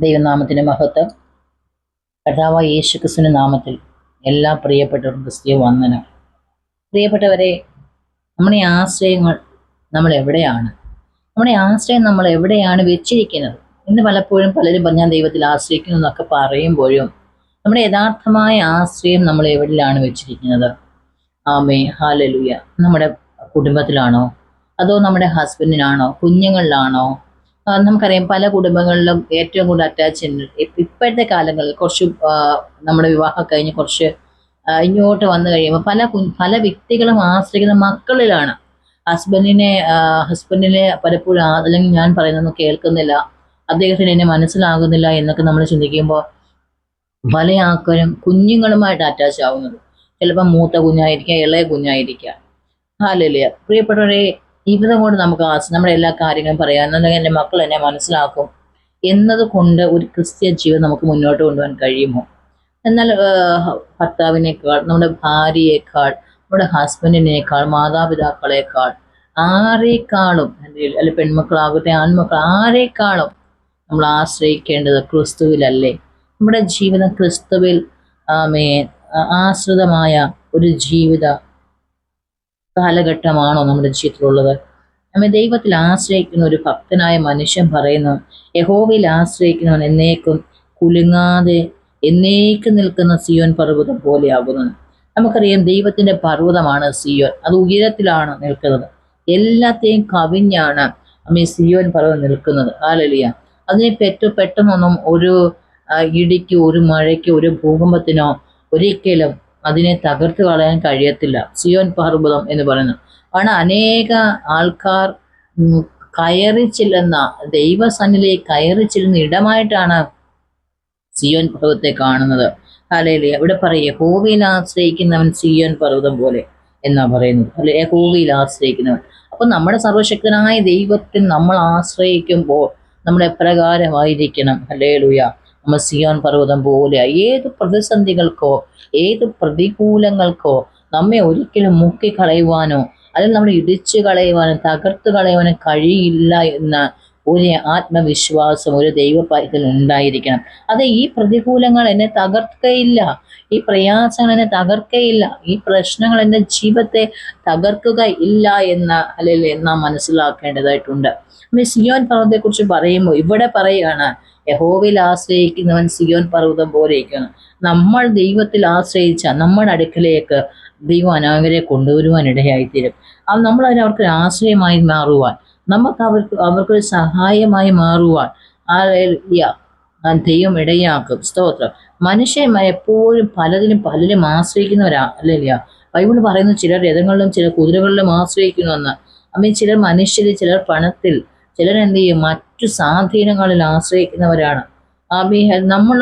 ദൈവനാമത്തിൻ്റെ മഹത്വം. കർത്താവായ യേശുക്രിസ്തുവിന്റെ നാമത്തിൽ എല്ലാ പ്രിയപ്പെട്ടവർക്കും ക്രിസ്തീയ വന്ദനം. പ്രിയപ്പെട്ടവരെ, നമ്മുടെ ആശ്രയങ്ങൾ നമ്മൾ എവിടെയാണ് വെച്ചിരിക്കുന്നത്? ഇന്ന് പലപ്പോഴും പലരും ഞാൻ ദൈവത്തിൽ ആശ്രയിക്കുന്നു എന്നൊക്കെ പറയുമ്പോഴും നമ്മുടെ യഥാർത്ഥമായ ആശ്രയം നമ്മൾ എവിടെയാണ് വെച്ചിരിക്കുന്നത്? ആമേ, ഹല്ലേലൂയ. നമ്മുടെ കുടുംബത്തിലാണോ, അതോ നമ്മുടെ ഹസ്ബൻഡിനാണോ, കുഞ്ഞുങ്ങളിലാണോ? നമുക്കറിയാം, പല കുടുംബങ്ങളിലും ഏറ്റവും കൂടുതൽ അറ്റാച്ച് ഇപ്പോഴത്തെ കാലങ്ങളിൽ കുറച്ച് നമ്മുടെ വിവാഹം കഴിഞ്ഞ് കുറച്ച് ഇങ്ങോട്ട് വന്നു കഴിയുമ്പോൾ പല വ്യക്തികളും ആശ്രയിക്കുന്ന മക്കളിലാണ്. ഹസ്ബൻഡിനെ പലപ്പോഴും അല്ലെങ്കിൽ ഞാൻ പറയുന്നതൊന്നും കേൾക്കുന്നില്ല, അദ്ദേഹത്തിന് എന്നെ മനസ്സിലാകുന്നില്ല എന്നൊക്കെ നമ്മൾ ചിന്തിക്കുമ്പോൾ പല ആൾക്കാരും കുഞ്ഞുങ്ങളുമായിട്ട് അറ്റാച്ച് ആവുന്നത്. ചിലപ്പോൾ മൂത്ത കുഞ്ഞായിരിക്കുക, ഇളയ കുഞ്ഞായിരിക്കുക. ഹല്ലേലൂയ. പ്രിയപ്പെട്ടവരെ, ജീവിതം കൊണ്ട് നമുക്ക് നമ്മുടെ എല്ലാ കാര്യങ്ങളും പറയാം, എന്നുണ്ടെങ്കിൽ എൻ്റെ മക്കൾ എന്നെ മനസ്സിലാക്കും എന്നത് കൊണ്ട് ഒരു ക്രിസ്ത്യ ജീവിതം നമുക്ക് മുന്നോട്ട് കൊണ്ടുപോകാൻ കഴിയുമോ? എന്നാൽ ഭർത്താവിനേക്കാൾ, നമ്മുടെ ഭാര്യയേക്കാൾ, നമ്മുടെ ഹസ്ബൻഡിനേക്കാൾ, മാതാപിതാക്കളെക്കാൾ, ആരെക്കാളും, അല്ലെങ്കിൽ പെൺമക്കളാകട്ടെ ആൺമക്കൾ, ആരെക്കാളും നമ്മൾ ആശ്രയിക്കേണ്ടത് ക്രിസ്തുവിലല്ലേ? നമ്മുടെ ജീവിതം ക്രിസ്തുവിൽ ആശ്രിതമായ ഒരു ജീവിത കാലഘട്ടമാണോ നമ്മുടെ ജീവിതത്തിലുള്ളത്? നമ്മെ ദൈവത്തിൽ ആശ്രയിക്കുന്ന ഒരു ഭക്തനായ മനുഷ്യൻ പറയുന്നു, യഹോവയിൽ ആശ്രയിക്കുന്നവൻ എന്നേക്കും കുലുങ്ങാതെ എന്നേക്കും നിൽക്കുന്ന സിയോൻ പർവ്വതം പോലെയാകുന്നു. നമുക്കറിയാം, ദൈവത്തിന്റെ പർവ്വതമാണ് സിയോൻ. അത് ഉയരത്തിലാണ് നിൽക്കുന്നത്. എല്ലാത്തെയും കവിഞ്ഞാണ് സിയോൻ പർവ്വതം നിൽക്കുന്നത്. ഹല്ലേലൂയ. അതിനെ പെട്ടെന്നൊന്നും ഒരു ഇടിക്കോ, ഒരു മഴയ്ക്കോ, ഒരു ഭൂകമ്പത്തിനോ ഒരിക്കലും അതിനെ തകർത്ത് കളയാൻ കഴിയത്തില്ല. സിയോൻ പർവ്വതം എന്ന് പറയുന്നത് കാരണം അനേക ആൾക്കാർ കയറി ചെല്ലുന്ന, ദൈവസന്നിധിയിലേക്ക് കയറി ചെല്ലുന്ന ഇടമായിട്ടാണ് സിയോൻ പർവ്വതത്തെ കാണുന്നത്. ഹല്ലേലൂയ. ഇവിടെ പറയും, യഹോവയിൽ ആശ്രയിക്കുന്നവൻ സിയോൻ പർവ്വതം പോലെ എന്നാ പറയുന്നത്. അല്ലെ, യഹോവയിൽ ആശ്രയിക്കുന്നവൻ. അപ്പൊ നമ്മുടെ സർവശക്തനായ ദൈവത്തിൽ നമ്മൾ ആശ്രയിക്കുമ്പോൾ നമ്മൾ എപ്രകാരമായിരിക്കണം? ഹല്ലേലൂയ. നമ്മൾ സിയോൻ പർവ്വതം പോലെ ഏത് പ്രതിസന്ധികൾക്കോ, ഏത് പ്രതികൂലങ്ങൾക്കോ നമ്മെ ഒരിക്കലും മുക്കിക്കളയുവാനോ അല്ലെങ്കിൽ നമ്മൾ ഇടിച്ചു കളയുവാനോ തകർത്ത് കളയുവാനോ കഴിയില്ല എന്ന ഒരു ആത്മവിശ്വാസം ഒരു ദൈവ പൈതൽ ഉണ്ടായിരിക്കണം. അത് ഈ പ്രതികൂലങ്ങൾ എന്നെ തകർക്കുകയില്ല, ഈ പ്രയാസങ്ങൾ എന്നെ തകർക്കുകയില്ല, ഈ പ്രശ്നങ്ങൾ എൻ്റെ ജീവിതത്തെ തകർക്കുക ഇല്ല അല്ലെങ്കിൽ നാം മനസ്സിലാക്കേണ്ടതായിട്ടുണ്ട്. സിയോൻ പർവ്വതത്തെ കുറിച്ച് പറയുമ്പോൾ ഇവിടെ പറയുകയാണ്, യഹോവയിൽ ആശ്രയിക്കുന്നവൻ സിയോൻ പർവ്വതം പോലെയിരിക്കുന്നു. നമ്മൾ ദൈവത്തിൽ ആശ്രയിച്ച നമ്മുടെ അടുക്കലേക്ക് ദൈവം അനേകരെ കൊണ്ടുവരുവാൻ ഇടയായിത്തീരും. അത് നമ്മൾ അവർക്ക് ആശ്രയമായി മാറുവാൻ, നമുക്ക് അവർക്കൊരു സഹായമായി മാറുവാൻ ദൈവം ഇടയാക്കും. സ്തോത്രം. മനുഷ്യൻ എപ്പോഴും പലരും ആശ്രയിക്കുന്നവരാ, അല്ലല്ല? ബൈബിൾ പറയുന്നു, ചിലർ രഥങ്ങളിലും ചിലർ കുതിരകളിലും ആശ്രയിക്കുന്നുവെന്ന്. ചിലർ മനുഷ്യരിൽ, ചിലർ പണത്തിൽ, ചിലർ എന്ത് ചെയ്യും, മറ്റു സ്വാധീനങ്ങളിൽ ആശ്രയിക്കുന്നവരാണ്. നമ്മൾ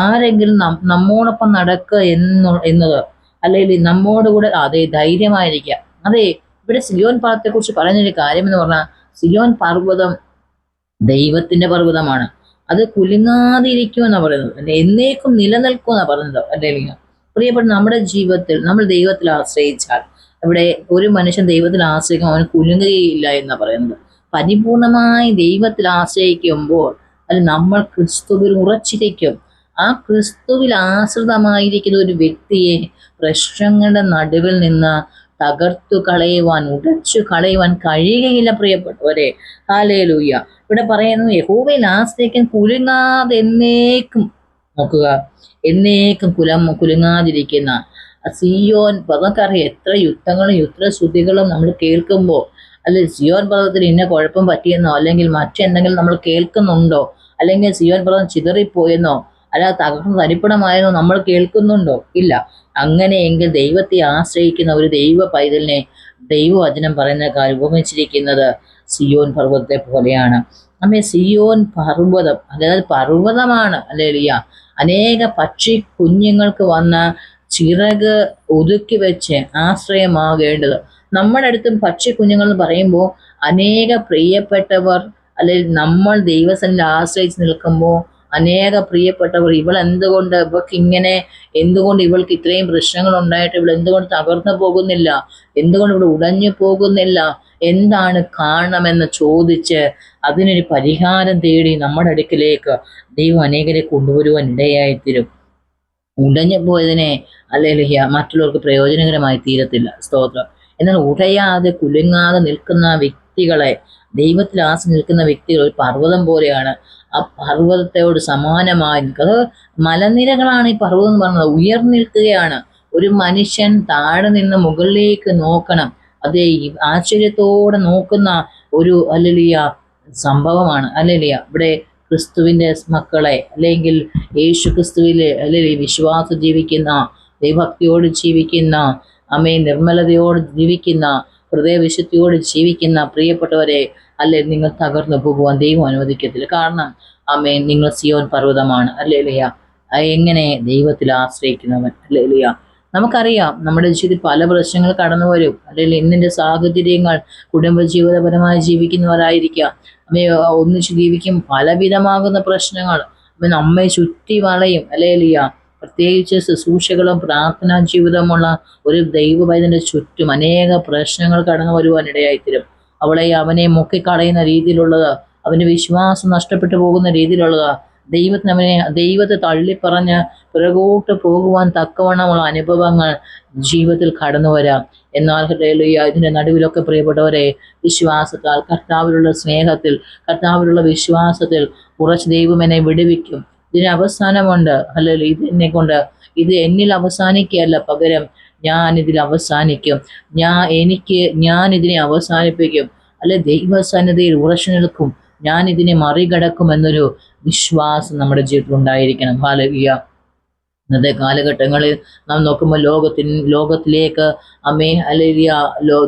ആരെങ്കിലും നമ്മോടൊപ്പം നടക്കുക എന്നത്, അല്ലെങ്കിൽ നമ്മോട് കൂടെ അതേ ധൈര്യമായിരിക്കുക. അതെ, ഇവിടെ സിയോൻ പർവ്വതത്തെ കുറിച്ച് പറഞ്ഞൊരു കാര്യം എന്ന് പറഞ്ഞാൽ, സിയോൻ പർവ്വതം ദൈവത്തിന്റെ പർവ്വതമാണ്. അത് കുലുങ്ങാതിരിക്കുമെന്നാണ് പറയുന്നത്, എന്നേക്കും നിലനിൽക്കുമെന്നാണ് പറയുന്നത്. അല്ലെങ്കിൽ പ്രിയപ്പെട്ട, നമ്മുടെ ജീവിതത്തിൽ നമ്മൾ ദൈവത്തിൽ ആശ്രയിച്ചാൽ, ഇവിടെ ഒരു മനുഷ്യൻ ദൈവത്തിൽ ആശ്രയിക്കും, അവൻ കുലുങ്ങുകയില്ല എന്നാണ് പറയുന്നത്. പരിപൂർണമായി ദൈവത്തിൽ ആശ്രയിക്കുമ്പോൾ അത് നമ്മൾ ക്രിസ്തുവിൽ ഉറച്ചിരിക്കും. ആ ക്രിസ്തുവിൽ ആശ്രിതമായിരിക്കുന്ന ഒരു വ്യക്തിയെ പ്രശ്നങ്ങളുടെ നടുവിൽ നിന്ന് തകർത്തു കളയുവാൻ, ഉടച്ചു കളയുവാൻ കഴിയുകയില്ല. പ്രിയപ്പെട്ടവരെ, ഹല്ലേലൂയ. ഇവിടെ പറയുന്നു, യഹോവയിൽ ആശ്രയിക്കാൻ കുലുങ്ങാതെ എന്നേക്കും, നോക്കുക, എന്നേക്കും കുലുങ്ങാതിരിക്കുന്ന സിയോൻ. നമുക്കറിയാം, എത്ര യുദ്ധങ്ങളും യുദ്ധശ്രുതികളും നമ്മൾ കേൾക്കുമ്പോൾ, അല്ലെങ്കിൽ സിയോൻ പർവ്വതത്തിന് ഇന്ന കുഴപ്പം പറ്റിയെന്നോ, അല്ലെങ്കിൽ മറ്റെന്തെങ്കിലും നമ്മൾ കേൾക്കുന്നുണ്ടോ, അല്ലെങ്കിൽ സിയോൻ പർവ്വതം ചിതറിപ്പോയെന്നോ, അല്ലാതെ തകർന്ന് തരിപ്പണമായെന്നോ നമ്മൾ കേൾക്കുന്നുണ്ടോ? ഇല്ല. അങ്ങനെയെങ്കിൽ ദൈവത്തെ ആശ്രയിക്കുന്ന ഒരു ദൈവ പൈതലിനെ ദൈവവചനം പറയുന്ന കാര്യം ഉപമിച്ചിരിക്കുന്നത് സിയോൻ പർവ്വതത്തെ പോലെയാണ്. സിയോൻ പർവ്വതം, അതായത് പർവ്വതമാണ്, ഹല്ലേലൂയ. അനേക പക്ഷി കുഞ്ഞുങ്ങൾക്ക് വന്ന ചിറക് ഒതുക്കി വെച്ച് ആശ്രയമാകേണ്ടത്. നമ്മുടെ അടുത്തും പക്ഷി കുഞ്ഞുങ്ങൾ എന്ന് പറയുമ്പോൾ അനേക പ്രിയപ്പെട്ടവർ, അല്ലെങ്കിൽ നമ്മൾ ദൈവസന്നിധിയിൽ ആശ്രയിച്ച് നിൽക്കുമ്പോൾ അനേക പ്രിയപ്പെട്ടവർ, എന്തുകൊണ്ട് ഇവൾക്ക് ഇത്രയും പ്രശ്നങ്ങൾ ഉണ്ടായിട്ട് ഇവൾ എന്തുകൊണ്ട് തകർന്നു പോകുന്നില്ല, എന്തുകൊണ്ട് ഇവിടെ ഉടഞ്ഞു പോകുന്നില്ല എന്താണ് കാരണമെന്ന് ചോദിച്ച് അതിനൊരു പരിഹാരം തേടി നമ്മുടെ അടുക്കിലേക്ക് ദൈവം അനേകരെ കൊണ്ടുവരുവാൻ ഇടയായിത്തീരും. ഉടഞ്ഞു പോയതിനെ അല്ലെങ്കിൽ മറ്റുള്ളവർക്ക് പ്രയോജനകരമായി തീരത്തില്ല. സ്തോത്രം. എന്നാൽ ഉടയാതെ കുലുങ്ങാതെ നിൽക്കുന്ന വ്യക്തികളെ, ദൈവത്തിൽ ആശ്രയിച്ച് നിൽക്കുന്ന വ്യക്തികൾ ഒരു പർവ്വതം പോലെയാണ്. ആ പർവ്വതത്തോട് സമാനമായി നിൽക്കുക. അത് മലനിരകളാണ് ഈ പർവ്വതം എന്ന് പറയുന്നത്. ഉയർന്നിരിക്കുകയാണ്. ഒരു മനുഷ്യൻ താഴെ നിന്ന് മുകളിലേക്ക് നോക്കണം. അത് ആശ്ചര്യത്തോടെ നോക്കുന്ന ഒരു അല്ലലിയ സംഭവമാണ്. അല്ലലിയ ഇവിടെ ക്രിസ്തുവിൻ്റെ മക്കളെ, അല്ലെങ്കിൽ യേശു ക്രിസ്തുവിലെ അല്ലെങ്കിൽ വിശ്വാസം ജീവിക്കുന്ന, ദൈവഭക്തിയോട് ജീവിക്കുന്ന, നിർമ്മലതയോട് ജീവിക്കുന്ന, ഹൃദയവിശുദ്ധിയോട് ജീവിക്കുന്ന പ്രിയപ്പെട്ടവരെ, അല്ലെ നിങ്ങൾ തകർന്നു പോകുവാൻ ദൈവം അനുവദിക്കത്തില്ല. കാരണം നിങ്ങൾ സിയോൻ പർവ്വതമാണ്. അല്ലേലിയ. എങ്ങനെ? ദൈവത്തിൽ ആശ്രയിക്കുന്നവൻ. അല്ലേലിയ. നമുക്കറിയാം നമ്മുടെ ജീവിതത്തിൽ പല പ്രശ്നങ്ങൾ കടന്നു വരും. അല്ലെങ്കിൽ ഇന്നിൻ്റെ സാഹചര്യങ്ങൾ, കുടുംബജീവിതപരമായി ജീവിക്കുന്നവരായിരിക്കാം, ഒന്നിച്ച് ജീവിക്കും, പലവിധമാകുന്ന പ്രശ്നങ്ങൾ നമ്മെ ചുറ്റി വളയും. അല്ലേലിയ. പ്രത്യേകിച്ച് ശുശ്രൂഷകളും പ്രാർത്ഥനാ ജീവിതമുള്ള ഒരു ദൈവവൈദ്യന്റെ ചുറ്റും അനേക പ്രശ്നങ്ങൾ കടന്നു വരുവാനിടയായിത്തീരും. അവനെ മുക്കിക്കളയുന്ന രീതിയിലുള്ളത്, അവന്റെ വിശ്വാസം നഷ്ടപ്പെട്ടു പോകുന്ന രീതിയിലുള്ളത്, ദൈവത്തെ തള്ളിപ്പറഞ്ഞ് പിറകോട്ട് പോകുവാൻ തക്കവണ്ണമുള്ള അനുഭവങ്ങൾ ജീവിതത്തിൽ കടന്നു വരാം. എന്നാൽ ഇതിന്റെ നടുവിലൊക്കെ പ്രിയപ്പെട്ടവരെ, വിശ്വാസത്താൽ, കർത്താവിലുള്ള സ്നേഹത്തിൽ, കർത്താവിലുള്ള വിശ്വാസത്തിൽ കുറച്ച് ദൈവം എന്നെ വിടുവിക്കും. ഇതിന് അവസാനമുണ്ട്. അല്ലല്ലോ, ഇത് എന്നിൽ അവസാനിക്കുകയല്ല, പകരം ഞാൻ ഇതിൽ അവസാനിക്കും. ഞാൻ ഇതിനെ അവസാനിപ്പിക്കും. അല്ലെ, ദൈവസന്നിധിയിൽ ഉറച്ചു നിൽക്കും. ഞാൻ ഇതിനെ മറികടക്കും എന്നൊരു വിശ്വാസം നമ്മുടെ ജീവിതത്തിൽ ഉണ്ടായിരിക്കണം. ഹല്ലേലൂയ. ഇന്നത്തെ കാലഘട്ടങ്ങളിൽ നാം നോക്കുമ്പോൾ ലോകത്തിലേക്ക്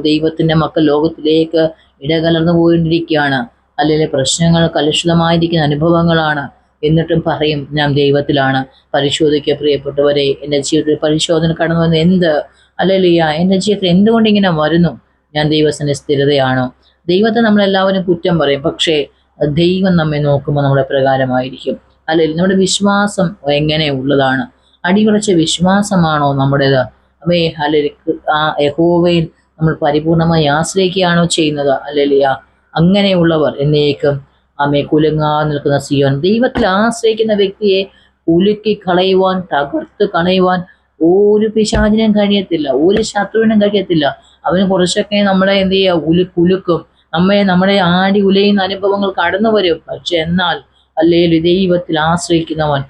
ദൈവത്തിന്റെ മക്കൾ ലോകത്തിലേക്ക് ഇടകലർന്നു പോയിട്ടിരിക്കുകയാണ്. അല്ലെങ്കിൽ പ്രശ്നങ്ങൾ കലുഷിതമായിരിക്കുന്ന അനുഭവങ്ങളാണ്. എന്നിട്ടും പറയും ഞാൻ ദൈവത്തിലാണ്. പരിശോധിക്കുക പ്രിയപ്പെട്ടവരെ, എൻ്റെ ജീവിതത്തിൽ പരിശോധന കടന്നു വന്ന് എന്ത്? ഹല്ലേലൂയ. എൻ്റെ ജീവിതത്തിൽ എന്തുകൊണ്ട് ഇങ്ങനെ വരുന്നു? ഞാൻ ദൈവത്തിന്റെ സ്ഥിരതയാണോ? ദൈവത്തെ നമ്മളെല്ലാവരും കുറ്റം പറയും, പക്ഷേ ദൈവം നമ്മെ നോക്കുമ്പോൾ നമ്മളെ പ്രകാരമായിരിക്കും. അല്ലെങ്കിൽ നമ്മുടെ വിശ്വാസം എങ്ങനെ ഉള്ളതാണ്? അടിയുറച്ച വിശ്വാസമാണോ നമ്മുടേത്? അല്ലെങ്കിൽ യഹോവയിൽ നമ്മൾ പരിപൂർണമായി ആശ്രയിക്കുകയാണോ ചെയ്യുന്നത്? അല്ലെങ്കിൽ അങ്ങനെയുള്ളവർ എന്നേക്കും കുലുങ്ങാതെ നിൽക്കുന്ന സിയോൻ. ദൈവത്തിൽ ആശ്രയിക്കുന്ന വ്യക്തിയെ കുലുക്കി കളയുവാൻ, തകർത്ത് കളയുവാൻ ഒരു പിശാചിനും കഴിയത്തില്ല, ഒരു ശത്രുവിനും കഴിയത്തില്ല. അവന് കുറച്ചൊക്കെ നമ്മളെ എന്ത് ചെയ്യുക? കുലുക്കും. നമ്മുടെ ആടി ഉലയുന്ന അനുഭവങ്ങൾ കടന്നു വരും. പക്ഷെ എന്നാൽ ദൈവത്തിൽ ആശ്രയിക്കുന്നവൻ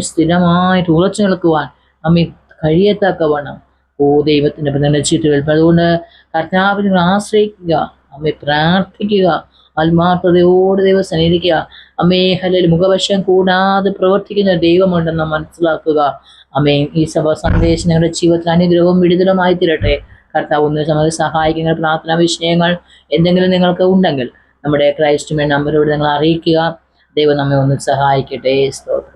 സ്ഥിരമായിട്ട് ഉറച്ചു നിൽക്കുവാൻ നമ്മെ കഴിയത്തക്കവണ്ണം ദൈവത്തിന്റെ പ്രതിഷ്ഠികൾ. അതുകൊണ്ട് കർത്താവിനെ ആശ്രയിക്കുക, പ്രാർത്ഥിക്കുക, ആത്മാർത്ഥതയോട് ദൈവം സന്നിധിക്കുക. മുഖവശം കൂടാതെ പ്രവർത്തിക്കുന്ന ദൈവമുണ്ടെന്ന് മനസ്സിലാക്കുക. ഈ സഭ സന്ദേശം നിങ്ങളുടെ ജീവിതത്തിൽ അനുഗ്രഹവും വിടുതലുമായി തീരട്ടെ. കർത്താവ് ഒന്ന് സമയത്ത് സഹായിക്കുന്ന പ്രാർത്ഥനാ വിഷയങ്ങൾ എന്തെങ്കിലും നിങ്ങൾക്ക് ഉണ്ടെങ്കിൽ നമ്മുടെ ക്രൈസ്റ്റ് നമ്പറിലൂടെ നിങ്ങൾ അറിയിക്കുക. ദൈവം നമ്മെ ഒന്ന് സഹായിക്കട്ടെ. സ്തോത്രം.